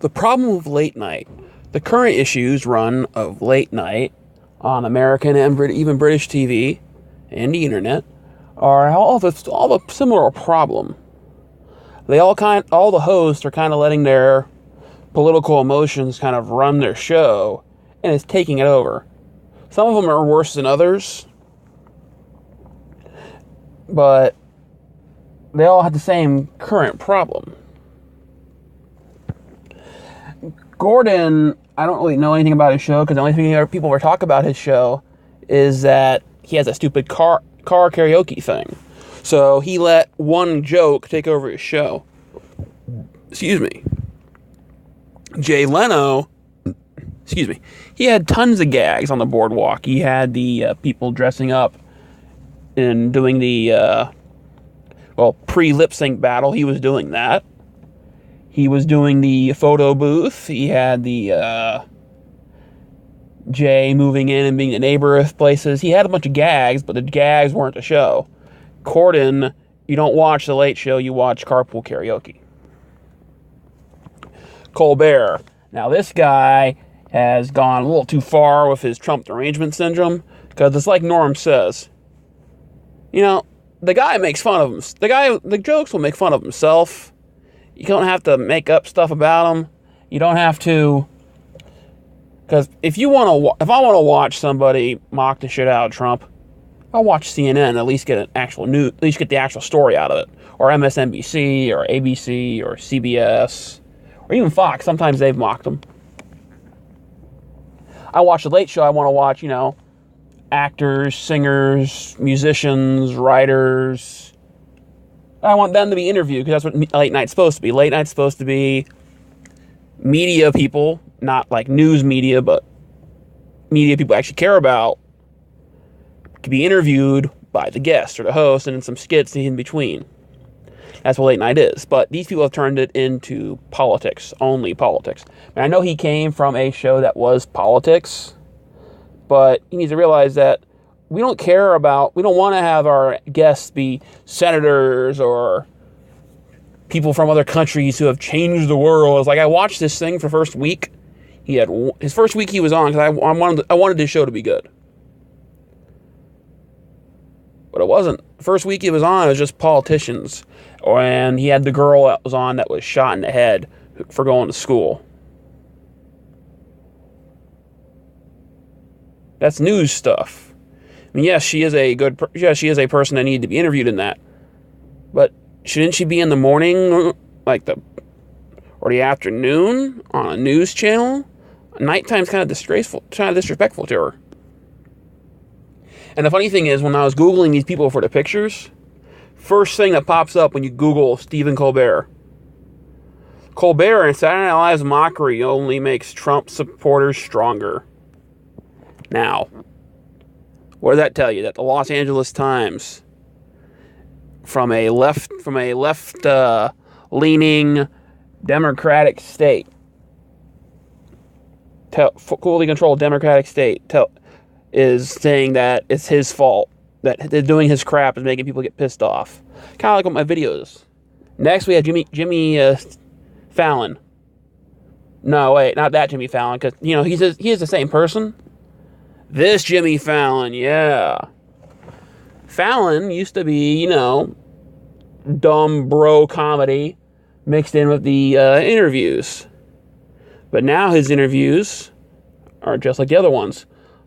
The problem with late night, the current issues run of late night on American and even British TV and the internet are all the similar problem. All the hosts are kind of letting their political emotions kind of run their show, and it's taking it over. Some of them are worse than others, but they all have the same current problem. Gordon, I don't really know anything about his show, because the only thing people ever talk about his show is that he has a stupid car karaoke thing. So he let one joke take over his show. Excuse me. Jay Leno, he had tons of gags on the boardwalk. He had the people dressing up and doing the pre-lip sync battle. He was doing that. He was doing the photo booth. He had the Jay moving in and being the neighbor of places. He had a bunch of gags, but the gags weren't the show. Gordon, you don't watch The Late Show, you watch Carpool Karaoke. Colbert. Now this guy has gone a little too far with his Trump derangement syndrome, because it's like Norm says. You know, the guy makes fun of him. The jokes will make fun of himself. You don't have to make up stuff about him. You don't have to, because if I want to watch somebody mock the shit out of Trump, I'll watch CNN. At least get the actual story out of it, or MSNBC, or ABC, or CBS, or even Fox. Sometimes they've mocked him. I watch The Late Show. I want to watch, actors, singers, musicians, writers. I want them to be interviewed, because that's what late night's supposed to be. Late night's supposed to be media people, not like news media, but media people actually care about, to be interviewed by the guest or the host, and then some skits in between. That's what late night is. But these people have turned it into politics, only politics. And I know he came from a show that was politics, but he needs to realize that we don't want to have our guests be senators or people from other countries who have changed the world. It's like, I watched this thing for the first week. His first week he was on, because I wanted this show to be good. But it wasn't. The first week he was on, it was just politicians. And he had the girl that was on that was shot in the head for going to school. That's news stuff. I mean, yes, she is a person that needed to be interviewed in that. But shouldn't she be in the morning, or the afternoon on a news channel? Nighttime's kind of disrespectful to her. And the funny thing is, when I was Googling these people for the pictures, first thing that pops up when you Google Stephen Colbert. Colbert and Saturday Night Live's mockery only makes Trump supporters stronger. Now, what does that tell you? That the Los Angeles Times, from a left-leaning Democratic state, fully controlled Democratic state, is saying that it's his fault, that they're doing his crap is making people get pissed off. Kind of like with my videos. Next, we have Jimmy Fallon. No, wait, not that Jimmy Fallon, because he is the same person. This Jimmy Fallon, yeah. Fallon used to be, dumb bro comedy mixed in with the interviews. But now his interviews are just like the other ones.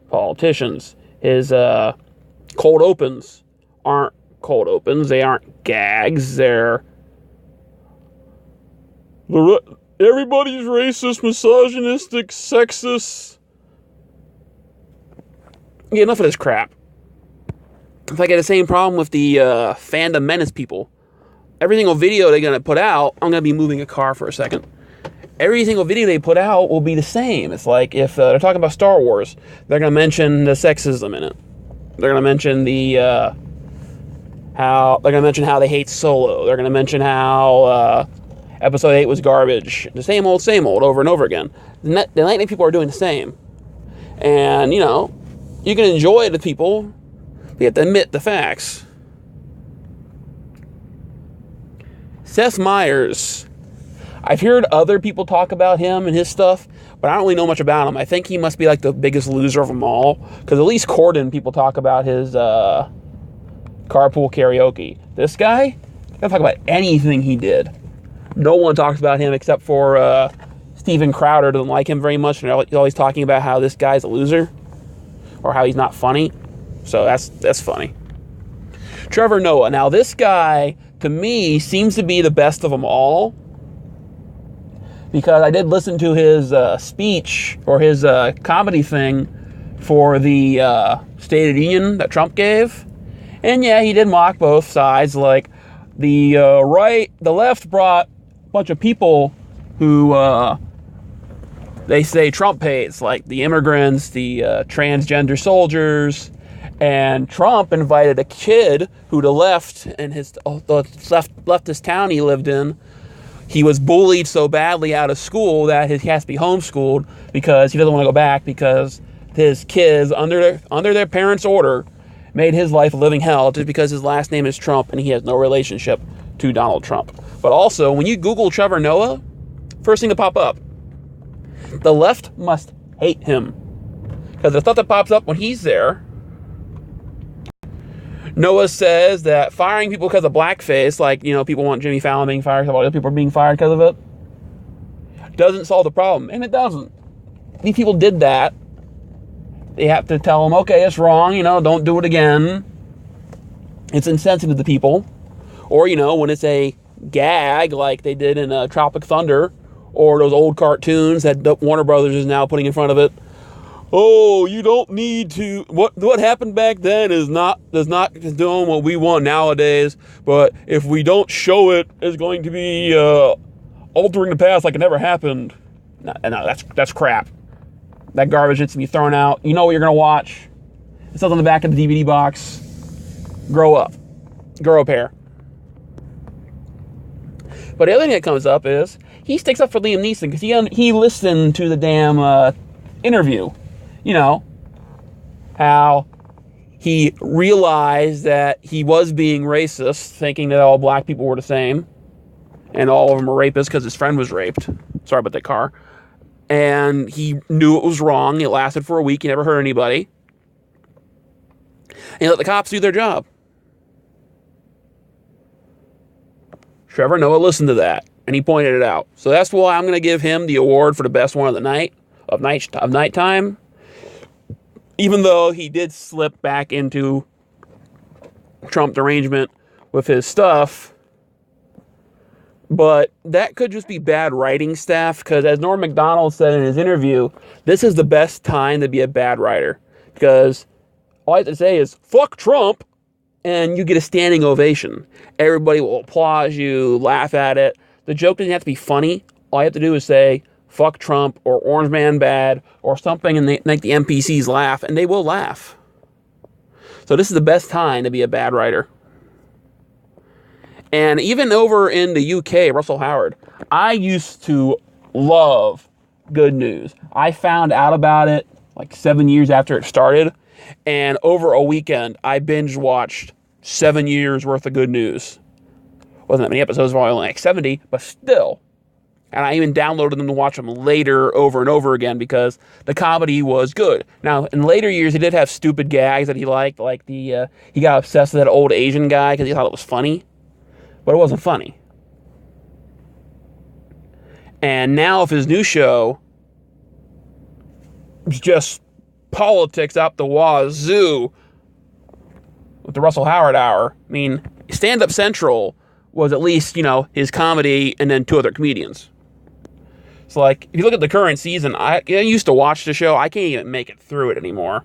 Politicians. His cold opens aren't cold opens. They aren't gags. They're everybody's racist, misogynistic, sexist. Yeah, enough of this crap. If I get the same problem with the fandom menace people, every single video they're going to put out, I'm going to be moving a car for a second. Every single video they put out will be the same. It's like if they're talking about Star Wars, they're going to mention the sexism in it. They're going to mention how they hate Solo. They're going to mention how Episode 8 was garbage. The same old, over and over again. The Lightning people are doing the same. And, you can enjoy the people, but you have to admit the facts. Seth Meyers. I've heard other people talk about him and his stuff, but I don't really know much about him. I think he must be like the biggest loser of them all, because at least Corden, people talk about his carpool karaoke. This guy, I don't talk about anything he did. No one talks about him except for Steven Crowder doesn't like him very much, and he's always talking about how this guy's a loser or how he's not funny. So that's funny. Trevor Noah. Now this guy, to me, seems to be the best of them all, because I did listen to his speech or his comedy thing for the State of the Union that Trump gave. And yeah, he did mock both sides. Like the left brought a bunch of people who they say Trump hates, like the immigrants, the transgender soldiers, and Trump invited a kid who left and left this town he lived in. He was bullied so badly out of school that he has to be homeschooled because he doesn't want to go back, because his kids, under their parents' order, made his life a living hell just because his last name is Trump and he has no relationship to Donald Trump. But also, when you Google Trevor Noah, first thing to pop up, the left must hate him, because the stuff that pops up when he's there. Noah says that firing people because of blackface, like, people want Jimmy Fallon being fired because other people are being fired because of it, doesn't solve the problem. And it doesn't. These people did that. They have to tell them, okay, it's wrong, don't do it again. It's insensitive to people. Or, when it's a gag, like they did in Tropic Thunder, or those old cartoons that Warner Brothers is now putting in front of it. Oh, you don't need to. What happened back then is not doing what we want nowadays. But if we don't show it, it's going to be altering the past like it never happened. No, that's crap. That garbage needs to be thrown out. You know what you're gonna watch. It says on the back of the DVD box. Grow up. Grow a pair. But the other thing that comes up is he sticks up for Liam Neeson because he listened to the damn interview. How he realized that he was being racist, thinking that all black people were the same, and all of them were rapists because his friend was raped. Sorry about that car. And he knew it was wrong. It lasted for a week. He never hurt anybody. And he let the cops do their job. Trevor Noah listened to that, and he pointed it out. So that's why I'm going to give him the award for the best one of the nighttime. Even though he did slip back into Trump derangement with his stuff. But that could just be bad writing staff, because as Norm Macdonald said in his interview, this is the best time to be a bad writer. Because all I have to say is, fuck Trump, and you get a standing ovation. Everybody will applaud you, laugh at it. The joke doesn't have to be funny. All you have to do is say, fuck Trump, or Orange Man bad, or something, and they make the NPCs laugh, and they will laugh. So this is the best time to be a bad writer. And even over in the UK, Russell Howard, I used to love Good News. I found out about it like 7 years after it started, and over a weekend, I binge watched 7 years worth of Good News. Wasn't that many episodes, probably only like 70, but still. And I even downloaded them to watch them later over and over again because the comedy was good. Now, in later years, he did have stupid gags that he liked, like he got obsessed with that old Asian guy because he thought it was funny, but it wasn't funny. And now with his new show, it's just politics up the wazoo with the Russell Howard Hour. I mean, Stand Up Central was at least, his comedy and then two other comedians. So, like, if you look at the current season, I used to watch the show. I can't even make it through it anymore.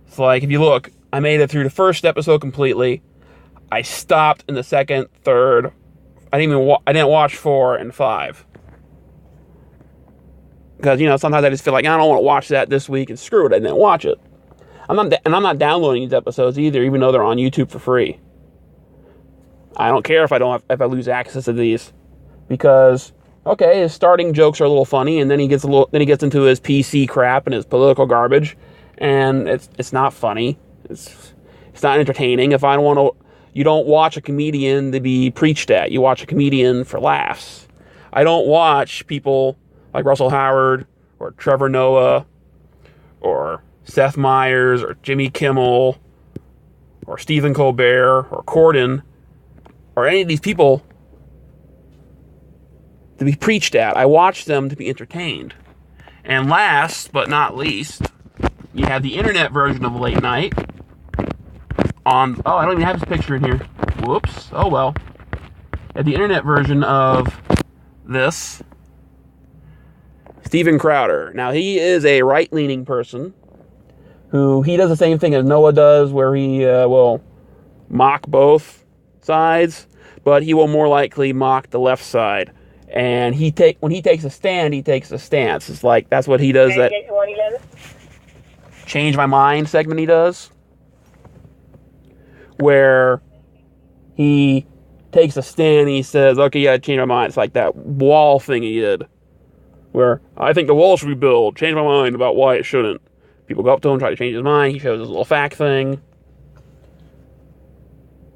It's like, if you look, I made it through the first episode completely. I stopped in the second, third. I didn't watch 4 and 5. Because, sometimes I just feel like, I don't want to watch that this week, and screw it, I didn't watch it. I'm not downloading these episodes either, even though they're on YouTube for free. I don't care if I lose access to these. Because, okay, his starting jokes are a little funny, and then he gets into his PC crap and his political garbage, and it's not funny. It's not entertaining. You don't watch a comedian to be preached at. You watch a comedian for laughs. I don't watch people like Russell Howard or Trevor Noah or Seth Meyers or Jimmy Kimmel or Stephen Colbert or Corden or any of these people to be preached at. I watch them to be entertained. And last but not least, you have the internet version of Late Night on... Oh, I don't even have his picture in here. Whoops. Oh, well. At the internet version of this, Steven Crowder. Now, he is a right-leaning person who... He does the same thing as Noah does, where he will mock both sides, but he will more likely mock the left side. And when he takes a stand, he takes a stance. It's like, that's what he does, that Change My Mind segment he does, where he takes a stand and he says, okay, yeah, change my mind. It's like that wall thing he did, where I think the wall should be built, change my mind about why it shouldn't. People go up to him, try to change his mind. He shows his little fact thing.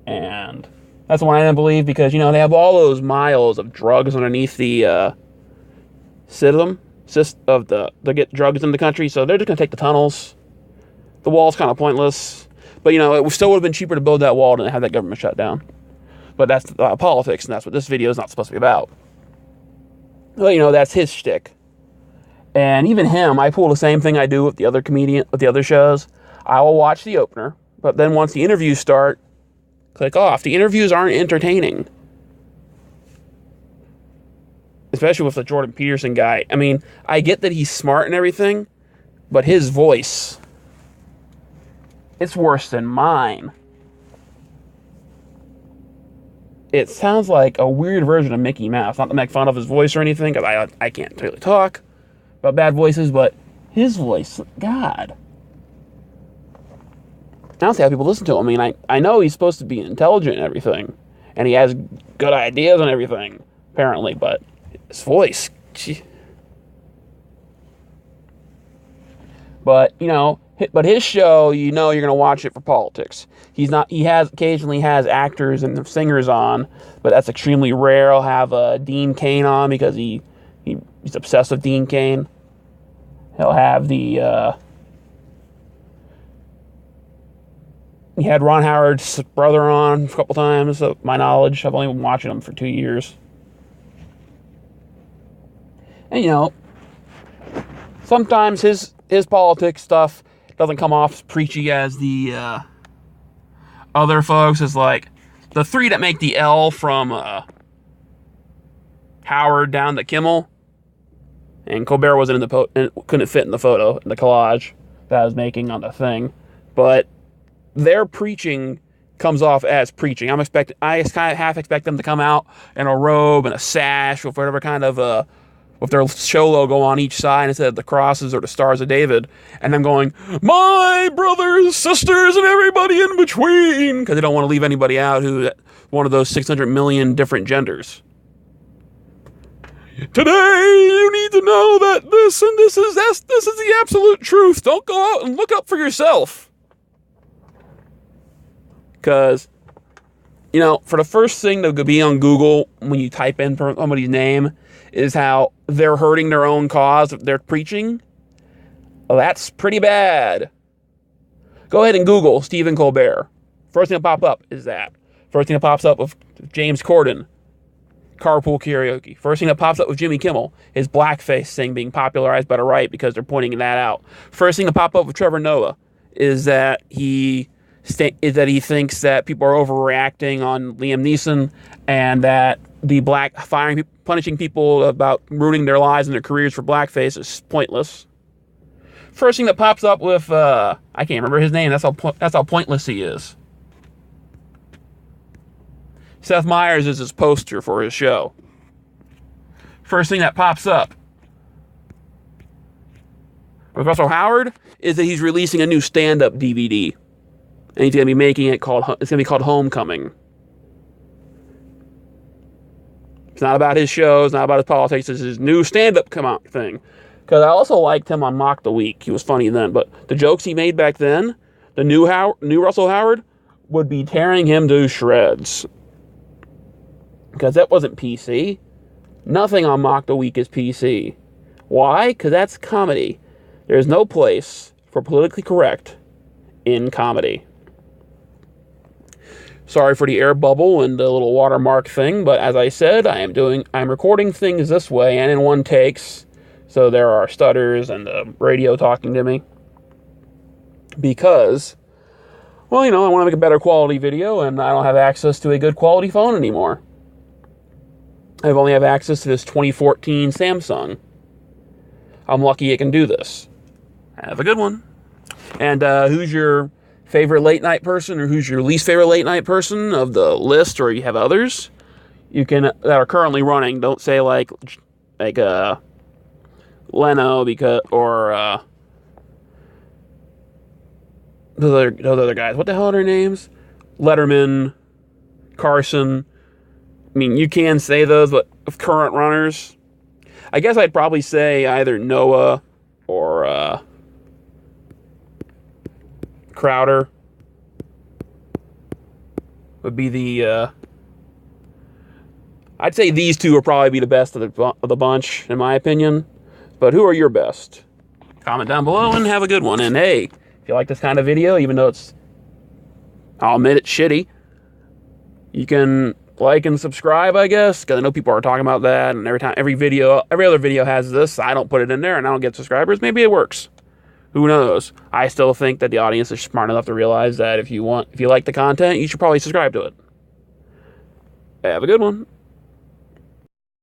And that's the one I didn't believe, because, they have all those miles of drugs underneath the system to get drugs in the country, so they're just going to take the tunnels. The wall's kind of pointless. But, it still would have been cheaper to build that wall than to have that government shut down. But that's politics, and that's what this video is not supposed to be about. But, that's his shtick. And even him, I pull the same thing I do with the other shows. I will watch the opener, but then once the interviews start, click off. The interviews aren't entertaining. Especially with the Jordan Peterson guy. I mean, I get that he's smart and everything, but his voice, it's worse than mine. It sounds like a weird version of Mickey Mouse. Not to make fun of his voice or anything, because I can't really talk about bad voices, but his voice, God. I don't see how people listen to him. I mean, I know he's supposed to be intelligent and everything, and he has good ideas and everything, apparently, but his voice, gee. But, but his show, you're going to watch it for politics. He occasionally has actors and singers on, but that's extremely rare. He'll have Dean Cain on, because he's obsessed with Dean Cain. He'll have he had Ron Howard's brother on a couple times, to my knowledge. I've only been watching him for 2 years. And, sometimes his politics stuff doesn't come off as preachy as the other folks. It's like the three that make the L from Howard down to Kimmel. And Colbert wasn't couldn't fit in the photo, in the collage that I was making on the thing. But their preaching comes off as preaching. I kind of half expect them to come out in a robe and a sash with whatever kind of with their show logo on each side instead of the crosses or the stars of David, and them going, my brothers, sisters, and everybody in between, because they don't want to leave anybody out who one of those 600 million different genders. Today you need to know that this is the absolute truth. Don't go out and look up for yourself. Because, for the first thing that could be on Google when you type in somebody's name is how they're hurting their own cause if they're preaching. Well, that's pretty bad. Go ahead and Google Stephen Colbert. First thing that pop up is that. First thing that pops up with James Corden, carpool karaoke. First thing that pops up with Jimmy Kimmel, his blackface thing being popularized by the right because they're pointing that out. First thing to pop up with Trevor Noah is that he thinks that people are overreacting on Liam Neeson, and that the punishing people about ruining their lives and their careers for blackface is pointless. First thing that pops up with I can't remember his name. That's how pointless he is. Seth Meyers is his poster for his show. First thing that pops up with Russell Howard is that he's releasing a new stand-up DVD. And he's going to be making it's going to be called Homecoming. It's not about his show. It's not about his politics. It's his new stand-up come out thing. Because I also liked him on Mock the Week. He was funny then. But the jokes he made back then, the new Russell Howard, would be tearing him to shreds. Because that wasn't PC. Nothing on Mock the Week is PC. Why? Because that's comedy. There's no place for politically correct in comedy. Sorry for the air bubble and the little watermark thing, but as I said, I'm recording things this way and in one takes, so there are stutters and the radio talking to me. Because, well, I want to make a better quality video, and I don't have access to a good quality phone anymore. I only have access to this 2014 Samsung. I'm lucky it can do this. Have a good one. And who's your favorite late night person, or who's your least favorite late night person of the list, or you have others you can that are currently running? Don't say like Leno or those other guys. What the hell are their names? Letterman, Carson. I mean, you can say those, but of current runners, I guess I'd probably say either Noah or Crowder would be the... I'd say these two would probably be the best of the bunch, in my opinion. But who are your best? Comment down below and have a good one. And hey, if you like this kind of video, even though I'll admit it's shitty, you can like and subscribe, I guess, because I know people are talking about that, and every other video has this. I don't put it in there, and I don't get subscribers. Maybe it works. Who knows? I still think that the audience is smart enough to realize that if you like the content, you should probably subscribe to it. Have a good one.